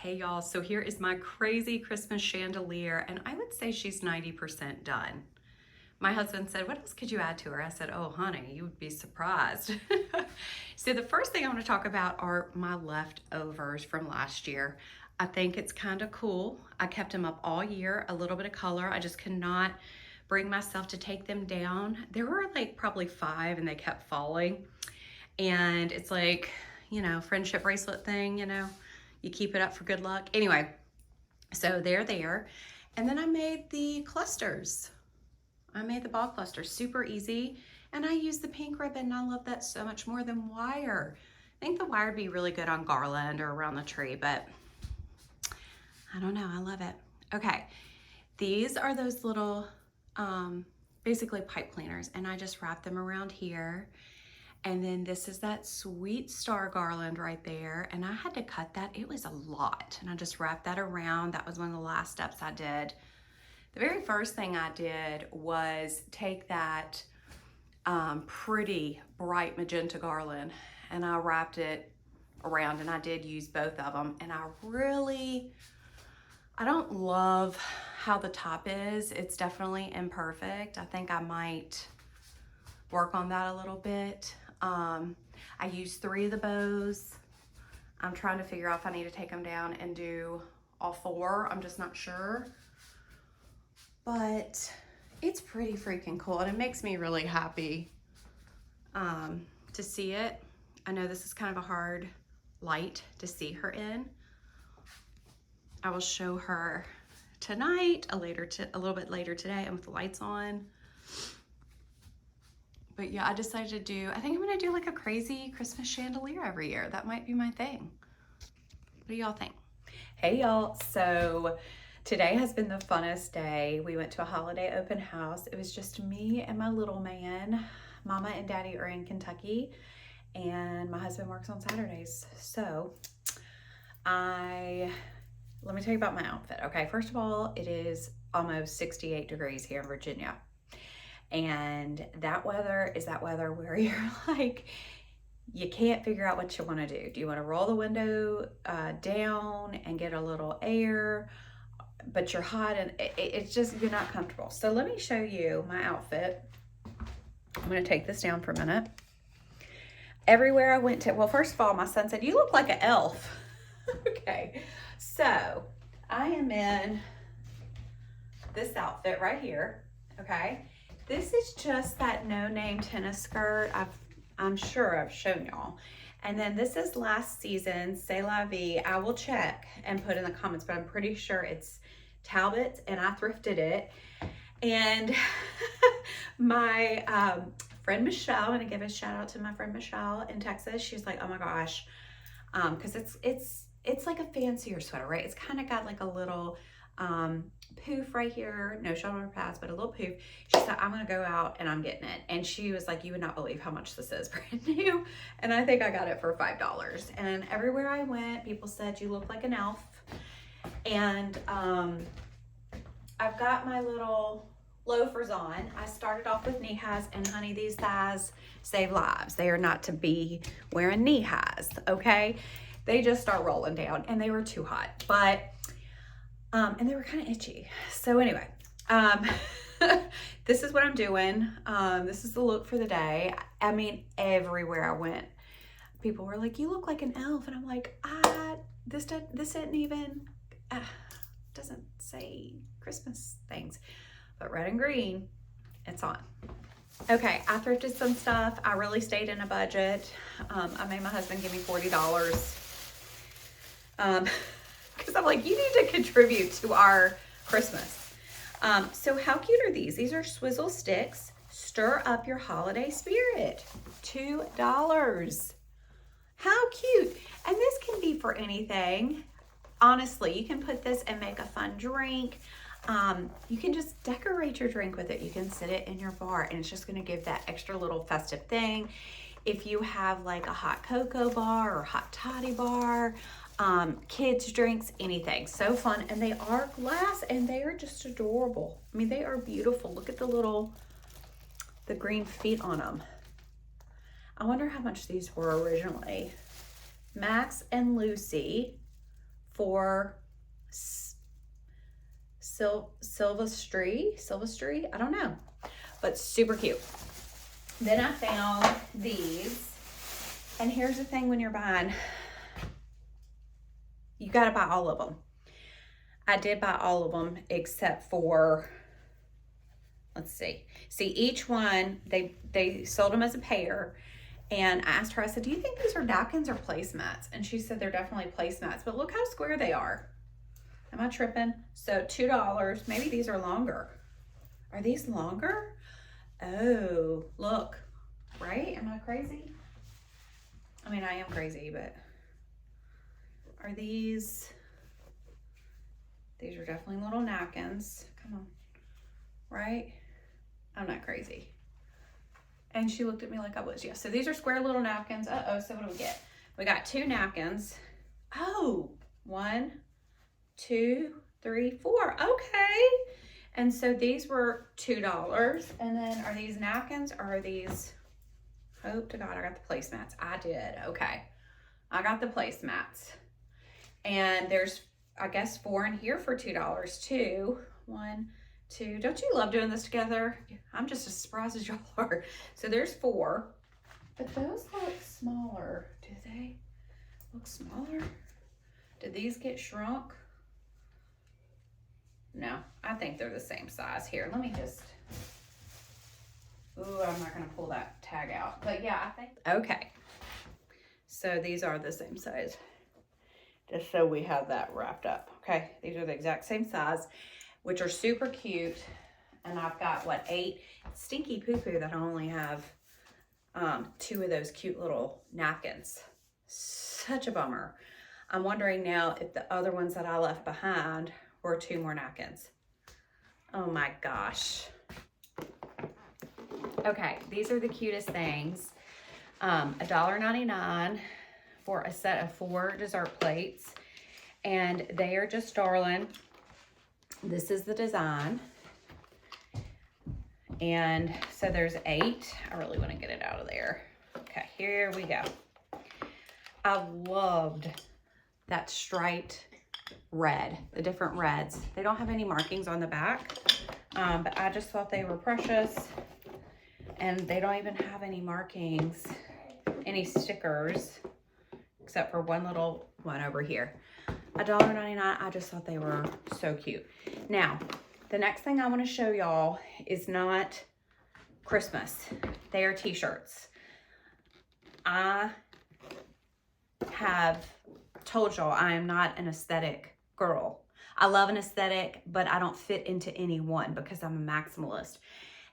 Hey y'all, so here is my crazy Christmas chandelier, and I would say she's 90% done. My husband said, what else could you add to her? I said, oh honey, you would be surprised. So the first thing I want to talk about are my leftovers from last year. I think it's kind of cool. I kept them up all year, a little bit of color. I just could not bring myself to take them down. There were like probably 5 and they kept falling. And it's like, friendship bracelet thing, you keep it up for good luck. Anyway, so they're there. And then I made the clusters. I made the ball clusters, super easy. And I used the pink ribbon, and I love that so much more than wire. I think the wire would be really good on garland or around the tree, but I don't know, I love it. Okay, these are those little, basically pipe cleaners, and I just wrap them around here. And then this is that sweet star garland right there. And I had to cut that. It was a lot. And I just wrapped that around. That was one of the last steps I did. The very first thing I did was take that pretty bright magenta garland and I wrapped it around, and I did use both of them. And I don't love how the top is. It's definitely imperfect. I think I might work on that a little bit. I used 3 of the bows. I'm trying to figure out if I need to take them down and do all 4. I'm just not sure. But it's pretty freaking cool, and it makes me really happy to see it. I know this is kind of a hard light to see her in. I will show her tonight, a little bit later today, and with the lights on. But yeah, I decided to do, I think I'm gonna do like a crazy Christmas chandelier every year. That might be my thing. What do y'all think? Hey y'all, so today has been the funnest day. We went to a holiday open house. It was just me and my little man. Mama and Daddy are in Kentucky, and my husband works on Saturdays. So let me tell you about my outfit. Okay, first of all, it is almost 68 degrees here in Virginia. And that weather is that weather where you're like, you can't figure out what you want to do. Do you want to roll the window down and get a little air, but you're hot, and it's just, you're not comfortable. So let me show you my outfit. I'm going to take this down for a minute. Everywhere I went to, well, first of all, my son said, you look like an elf. Okay, so I am in this outfit right here, okay? This is just that no-name tennis skirt. I'm sure I've shown y'all. And then this is last season, C'est La Vie. I will check and put in the comments, but I'm pretty sure it's Talbot's, and I thrifted it. And my friend Michelle, I'm gonna give a shout out to my friend Michelle in Texas. She's like, oh my gosh, because it's like a fancier sweater, right? It's kind of got like a little poof right here, no shoulder pads, but a little poof. She said, I'm gonna go out and I'm getting it. And she was like, you would not believe how much this is brand new. And I think I got it for $5. And everywhere I went, people said, you look like an elf. And I've got my little loafers on. I started off with knee highs, and honey, these thighs save lives. They are not to be wearing knee highs, okay? They just start rolling down, and they were too hot, but and they were kind of itchy. So anyway, this is what I'm doing. This is the look for the day. I mean, everywhere I went, people were like, you look like an elf. And I'm like, this didn't even, doesn't say Christmas things, but red and green, it's on. Okay, I thrifted some stuff. I really stayed in a budget. I made my husband give me $40. Because I'm like, you need to contribute to our Christmas. So how cute are these? These are swizzle sticks. Stir up your holiday spirit. $2. How cute. And this can be for anything. Honestly, you can put this and make a fun drink. You can just decorate your drink with it. You can sit it in your bar, and it's just going to give that extra little festive thing. If you have like a hot cocoa bar or hot toddy bar, kids drinks, anything. So fun. And they are glass, and they are just adorable. I mean, they are beautiful. Look at the green feet on them. I wonder how much these were originally. Max and Lucy for Silvestri, I don't know, but super cute. Then I found these, and here's the thing: when you're buying, you got to buy all of them. I did buy all of them except for, let's see, each one, they sold them as a pair. And I asked her, I said, do you think these are napkins or placemats? And she said they're definitely placemats, but look how square they are. Am I tripping? So $2. Maybe these are longer. Are these longer? Oh, look, right? Am I crazy? I mean, I am crazy, but are these are definitely little napkins. Come on, right? I'm not crazy. And she looked at me like I was. Yeah, so these are square little napkins. Uh-oh, so what do we get? We got 2 napkins. Oh, 1, 2, 3, 4. Okay. And so these were $2. And then are these napkins or are these, hope to God I got the placemats. I did. Okay. I got the placemats. And there's, I guess, 4 in here for $2 too. 1, 2. Don't you love doing this together? I'm just as surprised as y'all are. So there's 4. But those look smaller. Do they look smaller? Did these get shrunk? No, I think they're the same size. Here, let me just, ooh, I'm not gonna pull that tag out. But yeah, I think, okay. So these are the same size. Just so we have that wrapped up. Okay, these are the exact same size, which are super cute. And I've got, what, 8? Stinky poo-poo that I only have 2 of those cute little napkins. Such a bummer. I'm wondering now if the other ones that I left behind were 2 more napkins. Oh my gosh. Okay, these are the cutest things. $1.99 for a set of 4 dessert plates. And they are just darling. This is the design. And so there's 8. I really want to get it out of there. Okay, here we go. I loved that striped red, the different reds. They don't have any markings on the back, but I just thought they were precious. And they don't even have any markings, any stickers, except for one little one over here. $1.99, I just thought they were so cute. Now, the next thing I want to show y'all is not Christmas. They are t-shirts. I have told y'all I am not an aesthetic girl. I love an aesthetic, but I don't fit into any one because I'm a maximalist.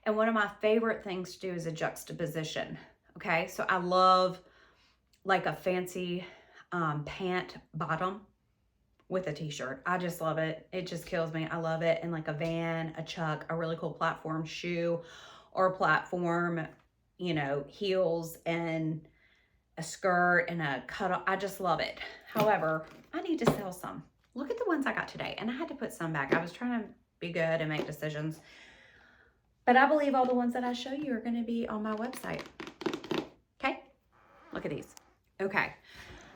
And one of my favorite things to do is a juxtaposition. Okay, so I love like a fancy pant bottom with a t-shirt. I just love it. It just kills me. I love it. And like a Van, a Chuck, a really cool platform shoe or platform, you know, heels and a skirt and a cutoff. I just love it. However, I need to sell some. Look at the ones I got today. And I had to put some back. I was trying to be good and make decisions. But I believe all the ones that I show you are going to be on my website. Okay? Look at these. Okay.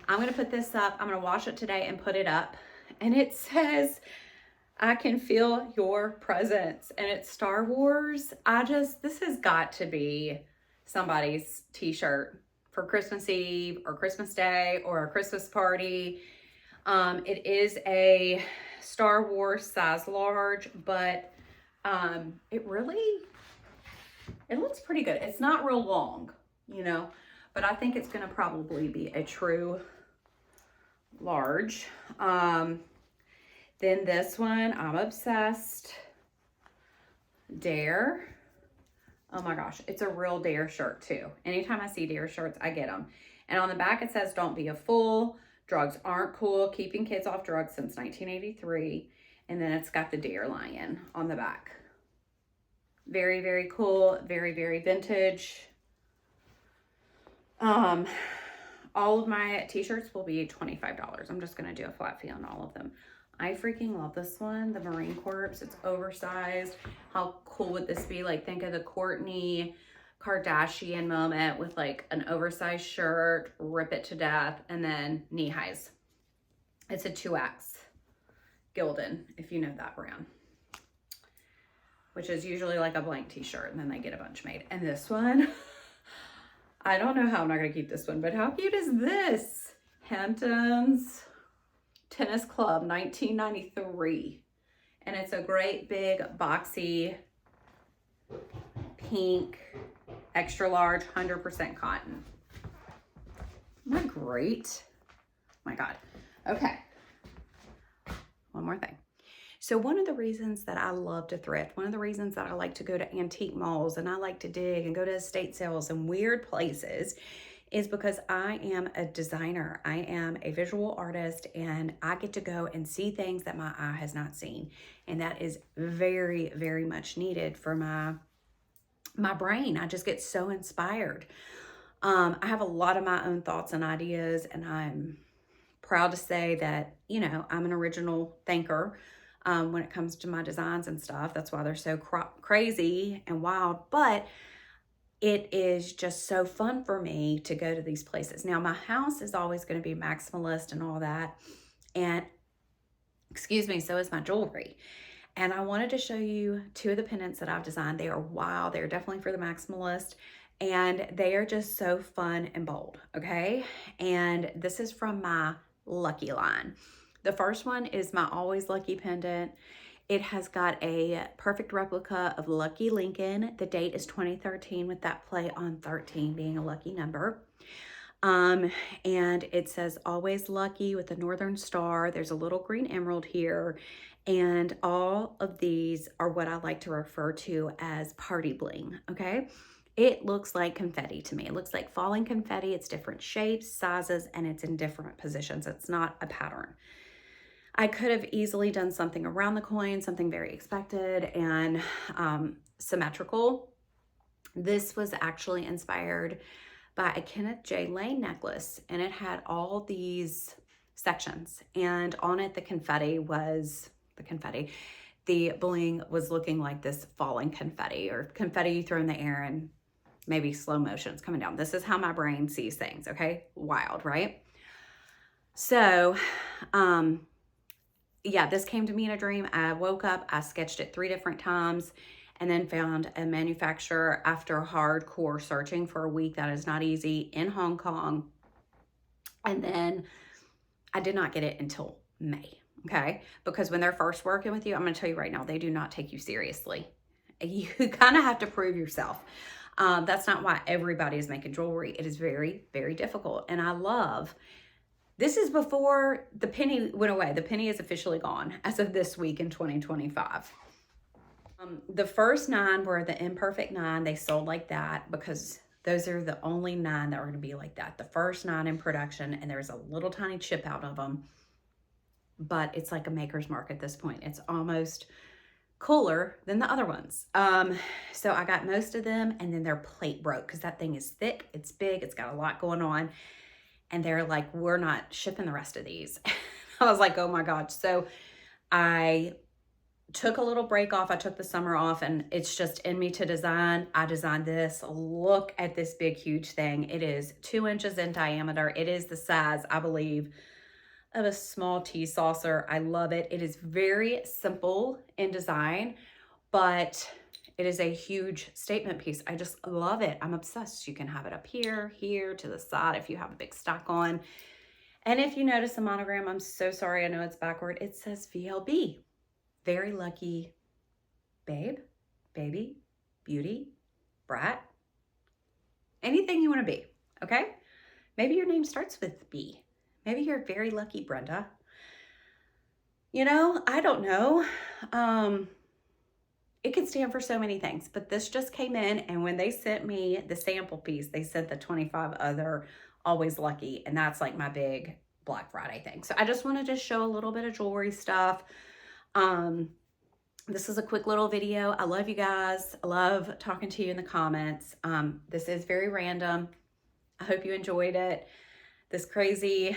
I'm going to put this up. I'm going to wash it today and put it up. And it says, I can feel your presence. And it's Star Wars. This has got to be somebody's t-shirt for Christmas Eve or Christmas Day or a Christmas party. It is a Star Wars size large, but it looks pretty good. It's not real long, you know, but I think it's going to probably be a true large. Then this one, I'm obsessed. Dare. Oh my gosh, it's a real Dare shirt too. Anytime I see Dare shirts, I get them. And on the back it says, don't be a fool. Drugs aren't cool. Keeping kids off drugs since 1983. And then it's got the Dare lion on the back. Very, very cool. Very, very vintage. All of my t-shirts will be $25. I'm just going to do a flat fee on all of them. I freaking love this one, the Marine Corps. It's oversized. How cool would this be? Like, think of the Kourtney Kardashian moment with like an oversized shirt, rip it to death, and then knee highs. It's a 2X Gildan, if you know that brand, which is usually like a blank t-shirt and then they get a bunch made. And this one, I don't know how I'm not gonna keep this one, but how cute is this? Hamptons Tennis Club, 1993. And it's a great big boxy pink, extra large, 100% cotton. Isn't that great? Oh my God. Okay. One more thing. So one of the reasons that I love to thrift, one of the reasons that I like to go to antique malls and I like to dig and go to estate sales and weird places is because I am a designer. I am a visual artist and I get to go and see things that my eye has not seen. And that is very, very much needed for my brain. I just get so inspired. I have a lot of my own thoughts and ideas, and I'm proud to say that, you know, I'm an original thinker when it comes to my designs and stuff. That's why they're so crazy and wild, but it is just so fun for me to go to these places. Now, my house is always going to be maximalist and all that, and excuse me, so is my jewelry. And I wanted to show you two of the pendants that I've designed. They are wild. They're definitely for the maximalist. And they are just so fun and bold, okay? And this is from my Lucky line. The first one is my Always Lucky pendant. It has got a perfect replica of Lucky Lincoln. The date is 2013 with that play on 13 being a lucky number. And it says Always Lucky with a northern star. There's a little green emerald here. And all of these are what I like to refer to as party bling, okay? It looks like confetti to me. It looks like falling confetti. It's different shapes, sizes, and it's in different positions. It's not a pattern. I could have easily done something around the coin, something very expected and symmetrical. This was actually inspired by a Kenneth J. Lane necklace, and it had all these sections, and on it the bling was looking like this falling confetti or confetti you throw in the air and maybe slow motion, it's coming down. This is how my brain sees things, okay? Wild, right? So, yeah, this came to me in a dream. I woke up, I sketched it 3 different times, and then found a manufacturer after hardcore searching for a week. That is not easy, in Hong Kong. And then I did not get it until May, okay? Because when they're first working with you, I'm gonna tell you right now, they do not take you seriously. You kind of have to prove yourself. That's not why everybody is making jewelry. It is very, very difficult. And I love, this is before the penny went away. The penny is officially gone as of this week in 2025. The first 9 were the imperfect 9. They sold like that because those are the only 9 that are going to be like that. The first 9 in production, and there's a little tiny chip out of them, but it's like a maker's mark at this point. It's almost cooler than the other ones. So I got most of them, and then their plate broke because that thing is thick, it's big, it's got a lot going on. And they're like, we're not shipping the rest of these. I was like, oh my God. So I took a little break off. I took the summer off, and it's just in me to design. I designed this. Look at this big, huge thing. It is 2 inches in diameter. It is the size, I believe, of a small tea saucer. I love it. It is very simple in design, but it is a huge statement piece. I just love it. I'm obsessed. You can have it up here, here, to the side if you have a big stock on. And if you notice the monogram, I'm so sorry, I know it's backward. It says VLB. Very lucky babe, baby, beauty, brat, anything you want to be, okay? Maybe your name starts with B. Maybe you're very lucky, Brenda. You know, I don't know. It could stand for so many things, but this just came in, and when they sent me the sample piece, they sent the 25 other Always Lucky, and that's like my big Black Friday thing. So I just wanted to show a little bit of jewelry stuff. This is a quick little video. I love you guys. I love talking to you in the comments. This is very random. I hope you enjoyed it. This crazy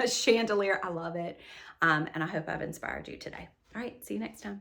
chandelier, I love it. And I hope I've inspired you today. All right, see you next time.